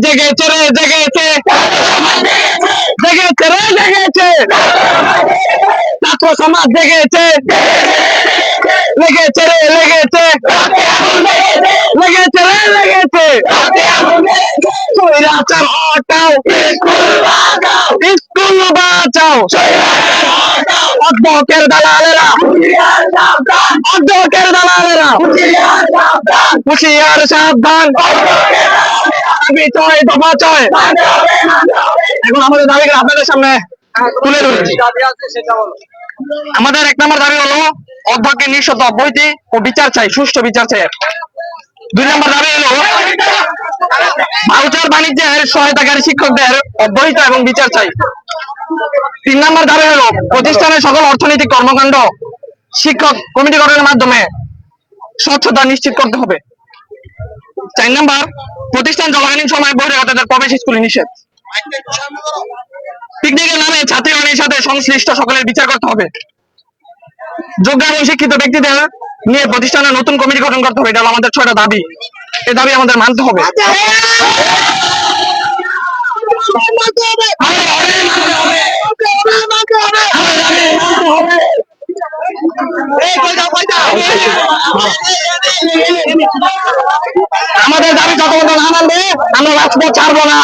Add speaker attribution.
Speaker 1: জেগেছে রে জেগেছে, জেগেছে রে জেগেছে, ছাত্র সমাজ জেগেছে, লেগেছে রে লেগেছে, লেগেছে রে লেগেছে, স্বৈরাচার হটাও, স্কুল বাঁচাও, অধ্যক্ষের দালালেরা, অধ্যক্ষের দালালেরা, হুঁশিয়ার সাবধান, ছয় দফা ছয়। এখন আমাদের দাবিকে আপনাদের সামনে তুলে ধরছি। আমাদের 1 নম্বর দাবি হলো অধ্যক্ষের নিঃশর্ত অব্যাহতি ও বিচার চাই, সুষ্ঠু বিচার চাই। 2 নম্বর দাবি হলো ভাউচার বাণিজ্যের সহায়তাকারী শিক্ষকদের অব্যাহতি এবং বিচার চাই। 3 নম্বর দাবি হলো প্রতিষ্ঠানের সকল অর্থনৈতিক কর্মকাণ্ড শিক্ষক কমিটি গঠনের মাধ্যমে স্বচ্ছতা নিশ্চিত করতে হবে। 4 নম্বর প্রতিষ্ঠান চলাকালীন সময় বহিরাগতদের প্রবেশ স্কুলে নিষেধ। পিকনিকের নামে ছাত্রী অনেকের সাথে সংশ্লিষ্ট সকলের বিচার করতে হবে। যোগ্য এবং শিক্ষিত ব্যক্তিদের নিয়ে প্রতিষ্ঠানের নতুন কমিটি গঠন করতে হবে। এটা হলো আমাদের 6টা দাবি। এই দাবি আমাদের মানতে হবে। আমাদের দাবি যতক্ষণ না মানবে আমরা রাজপথ ছাড়বো না।